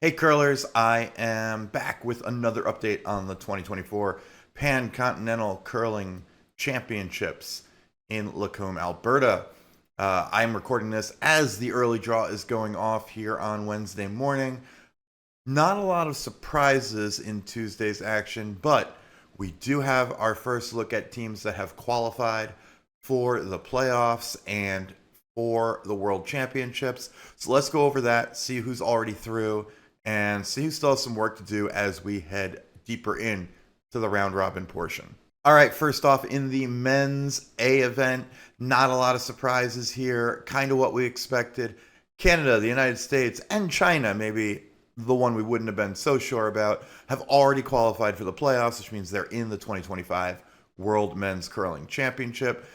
Hey curlers, I am back with another update on the 2024 Pan-Continental Curling Championships in Lacombe, Alberta. I'm recording this as the early draw is going off here on Wednesday morning. Not a lot of surprises in Tuesday's action, but we do have our first look at teams that have qualified for the playoffs and for the World Championships. So let's go over that, see who's already through, and see who still has some work to do as we head deeper in to the round robin portion. All right, first off, in the men's A event, not a lot of surprises here, kind of what we expected. Canada, the United States, and China, maybe the one we wouldn't have been so sure about, have already qualified for the playoffs, which means they're in the 2025 World Men's Curling Championship.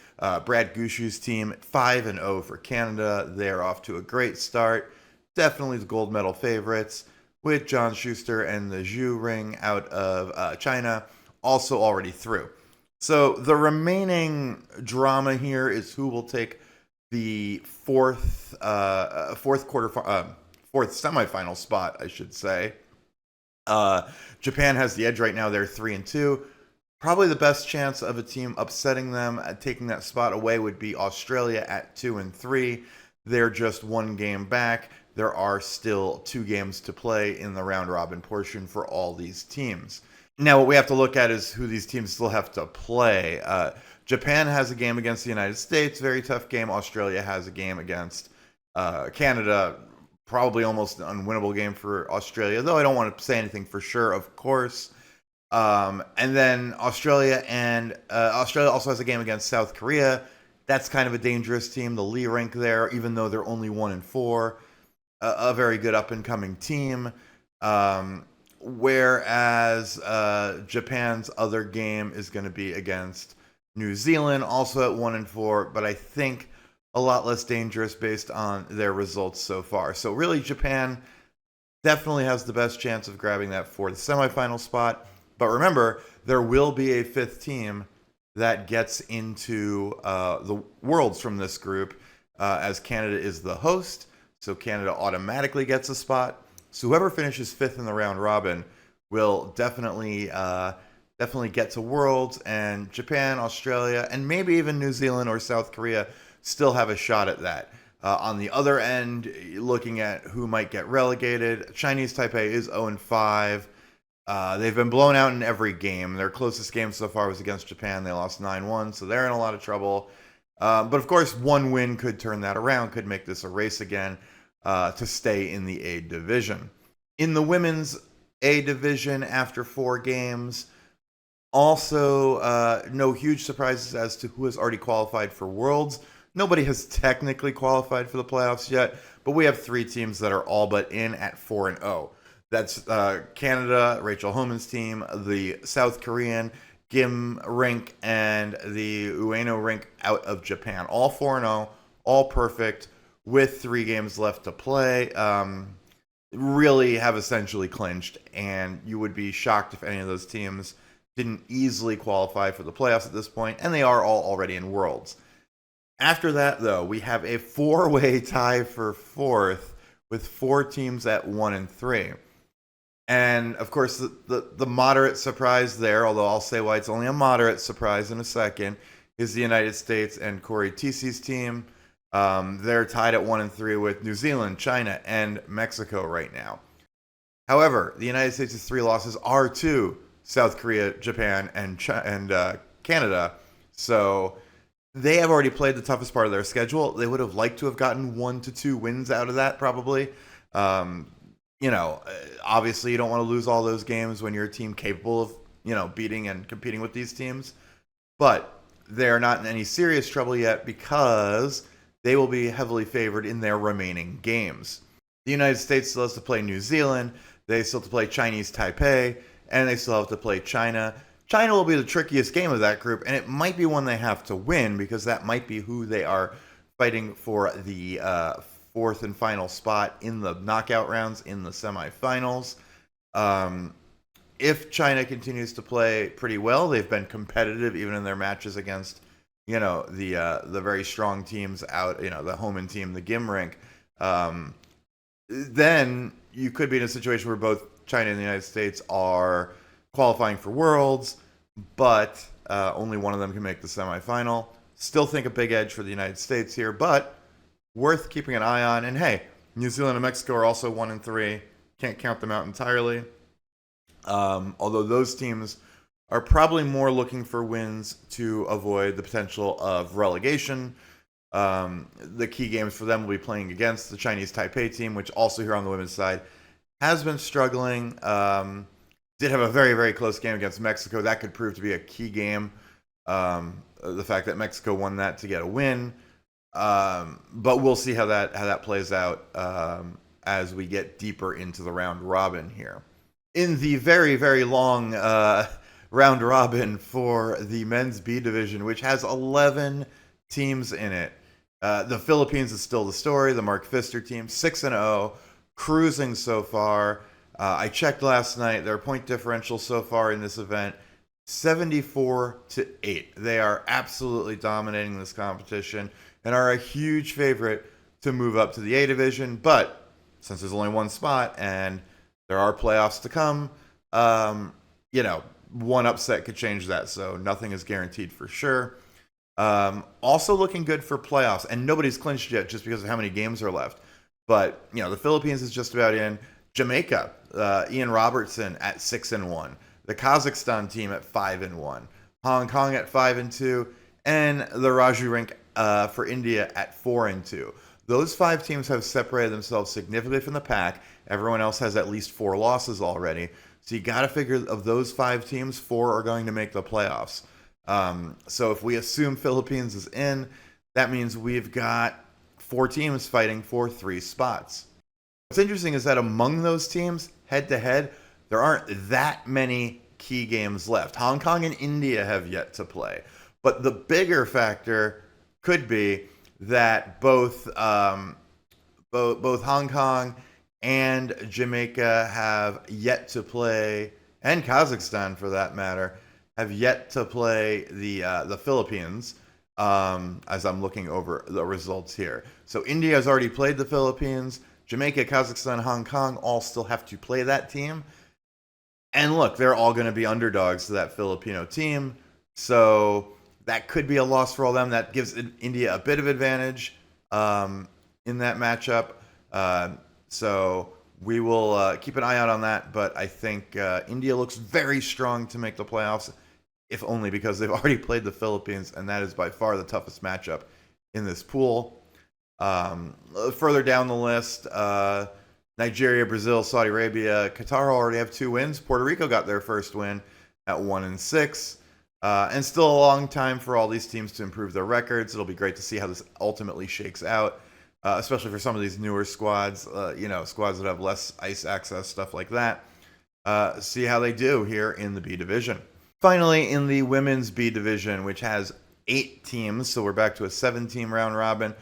Brad Gushu's team, 5-0 for Canada. They're off to a great start. Definitely the gold medal favorites, with John Schuster and the Zhu ring out of China also already through. So the remaining drama here is who will take the fourth semifinal spot, I should say. Japan has the edge right now. They're 3-2. Probably the best chance of a team upsetting them, taking that spot away, would be Australia at 2-3. They're just one game back. There are still 2 games to play in the round robin portion for all these teams. Now, what we have to look at is who these teams still have to play. Japan has a game against the United States, very tough game. Australia has a game against Canada, probably almost an unwinnable game for Australia, though I don't want to say anything for sure, of course. And then Australia also has a game against South Korea. That's kind of a dangerous team. The Lee rink there, even though they're only 1-4, a very good up and coming team. Whereas Japan's other game is going to be against New Zealand, also at 1-4, but I think a lot less dangerous based on their results so far. So really, Japan definitely has the best chance of grabbing that fourth semifinal spot. But remember, there will be a 5th team that gets into the Worlds from this group, as Canada is the host. So Canada automatically gets a spot. So whoever finishes 5th in the round robin will definitely get to Worlds, and Japan, Australia, and maybe even New Zealand or South Korea still have a shot at that. On the other end, looking at who might get relegated, Chinese Taipei is 0-5. They've been blown out in every game. Their closest game so far was against Japan. They lost 9-1, so they're in a lot of trouble. But of course, one win could turn that around, could make this a race again to stay in the A division. In the women's A division, after 4 games, also no huge surprises as to who has already qualified for Worlds. Nobody has technically qualified for the playoffs yet, but we have 3 teams that are all but in at 4-0. That's Canada, Rachel Homan's team, the South Korean Gim rink, and the Ueno rink out of Japan. All 4-0, all perfect, with 3 games left to play. Really have essentially clinched, and you would be shocked if any of those teams didn't easily qualify for the playoffs at this point, and they are all already in Worlds. After that, though, we have a 4-way tie for 4th with 4 teams at 1-3. And, of course, the moderate surprise there, although I'll say why it's only a moderate surprise in a second, is the United States and Corey Tisi's team. They're tied at 1-3 with New Zealand, China, and Mexico right now. However, the United States' 3 losses are to South Korea, Japan, and Canada. So they have already played the toughest part of their schedule. They would have liked to have gotten 1 to 2 wins out of that, probably. Obviously, you don't want to lose all those games when you're a team capable of, beating and competing with these teams. But they're not in any serious trouble yet because they will be heavily favored in their remaining games. The United States still has to play New Zealand. They still have to play Chinese Taipei, and they still have to play China. China will be the trickiest game of that group, and it might be one they have to win because that might be who they are fighting for the 4th and final spot in the knockout rounds in the semifinals. If China continues to play pretty well, they've been competitive even in their matches against, the very strong teams out, the Homan team, the Gim rink. then you could be in a situation where both China and the United States are qualifying for Worlds, but only one of them can make the semifinal. Still think a big edge for the United States here, but worth keeping an eye on. And hey, New Zealand and Mexico are also 1-3. Can't count them out entirely. Although those teams are probably more looking for wins to avoid the potential of relegation. The key games for them will be playing against the Chinese Taipei team, which also here on the women's side has been struggling. Did have a very, very close game against Mexico. That could prove to be a key game. The fact that Mexico won that to get a win. But we'll see how that plays out as we get deeper into the round robin here. In the very, very long round robin for the men's B division, which has 11 teams in it. The Philippines is still the story. The Mark Pfister team, 6-0, cruising so far. I checked last night. Their point differential so far in this event, 74-8. They are absolutely dominating this competition and are a huge favorite to move up to the A division. But since there's only one spot and there are playoffs to come, one upset could change that. So nothing is guaranteed for sure. Also looking good for playoffs, and nobody's clinched yet just because of how many games are left. But, the Philippines is just about in. Jamaica, Ian Robertson at 6-1. The Kazakhstan team at 5-1. Hong Kong at 5-2. And the Raju Rink for India at 4-2. Those 5 teams have separated themselves significantly from the pack. Everyone else has at least 4 losses already. So you got to figure of those 5 teams, 4 are going to make the playoffs. So if we assume Philippines is in, that means we've got 4 teams fighting for 3 spots. What's interesting is that among those teams, head-to-head, there aren't that many key games left. Hong Kong and India have yet to play. But the bigger factor could be that both Hong Kong and Jamaica have yet to play, and Kazakhstan for that matter, have yet to play the Philippines, as I'm looking over the results here. So India has already played the Philippines. Jamaica, Kazakhstan, Hong Kong all still have to play that team. And look, they're all going to be underdogs to that Filipino team. So that could be a loss for all them. That gives India a bit of advantage in that matchup. So we will keep an eye out on that. But I think India looks very strong to make the playoffs, if only because they've already played the Philippines, and that is by far the toughest matchup in this pool. Further down the list, Nigeria, Brazil, Saudi Arabia, Qatar already have 2 wins. Puerto Rico got their first win at 1-6. And still a long time for all these teams to improve their records. It'll be great to see how this ultimately shakes out, especially for some of these newer squads, squads that have less ice access, stuff like that. See how they do here in the B division. Finally, in the women's B division, which has 8 teams, so we're back to a 7-team round robin.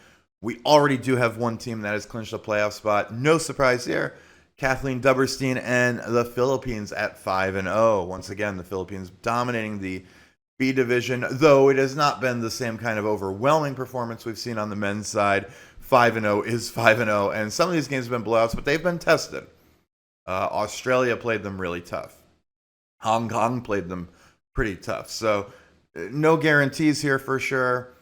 We already do have 1 team that has clinched a playoff spot. No surprise here. Kathleen Duberstein and the Philippines at 5-0. Once again, the Philippines dominating the B division, though it has not been the same kind of overwhelming performance we've seen on the men's side. 5-0 is 5-0, and some of these games have been blowouts, but they've been tested. Australia played them really tough. Hong Kong played them pretty tough. So no guarantees here for sure.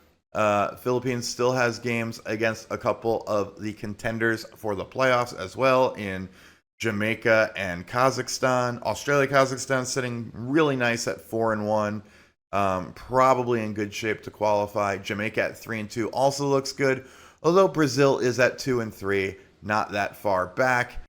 Philippines still has games against a couple of the contenders for the playoffs as well in Jamaica and Kazakhstan. Australia, Kazakhstan sitting really nice at 4-1. Probably in good shape to qualify. Jamaica at 3-2 also looks good, although Brazil is at 2-3, not that far back.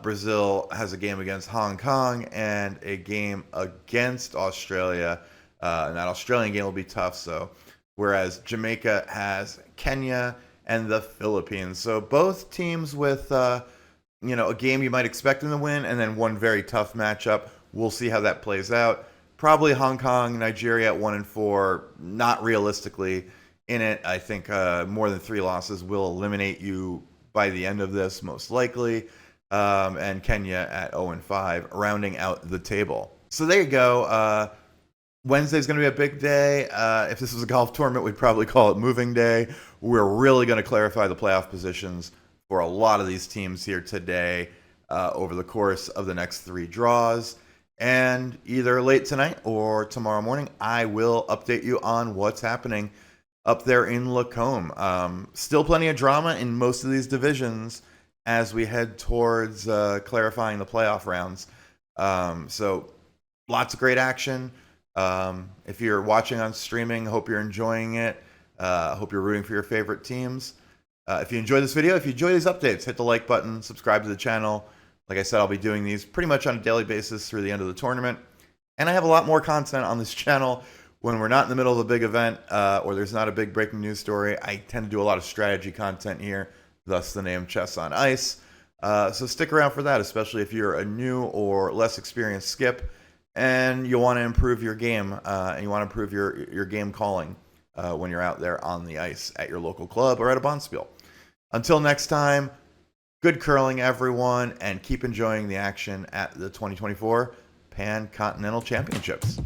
Brazil has a game against Hong Kong and a game against Australia. And that Australian game will be tough, so whereas Jamaica has Kenya and the Philippines. So both teams with a game you might expect them to win, and then one very tough matchup. We'll see how that plays out. Probably Hong Kong, Nigeria at 1-4, not realistically in it. I think more than 3 losses will eliminate you by the end of this, most likely. And Kenya at 0-5, rounding out the table. So there you go. Wednesday's going to be a big day. If this was a golf tournament, we'd probably call it moving day. We're really going to clarify the playoff positions for a lot of these teams here today over the course of the next 3 draws. And either late tonight or tomorrow morning, I will update you on what's happening up there in Lacombe. Still plenty of drama in most of these divisions as we head towards clarifying the playoff rounds. So lots of great action. If you're watching on streaming, hope you're enjoying it. Hope you're rooting for your favorite teams. If you enjoyed this video, if you enjoy these updates, hit the like button, subscribe to the channel. Like I said, I'll be doing these pretty much on a daily basis through the end of the tournament. And I have a lot more content on this channel when we're not in the middle of a big event or there's not a big breaking news story. I tend to do a lot of strategy content here, thus the name Chess on Ice. So stick around for that, especially if you're a new or less experienced skip and you want to improve your game and you want to improve your game calling when you're out there on the ice at your local club or at a bonspiel. Until next time, good curling, everyone, and keep enjoying the action at the 2024 Pan-Continental Championships.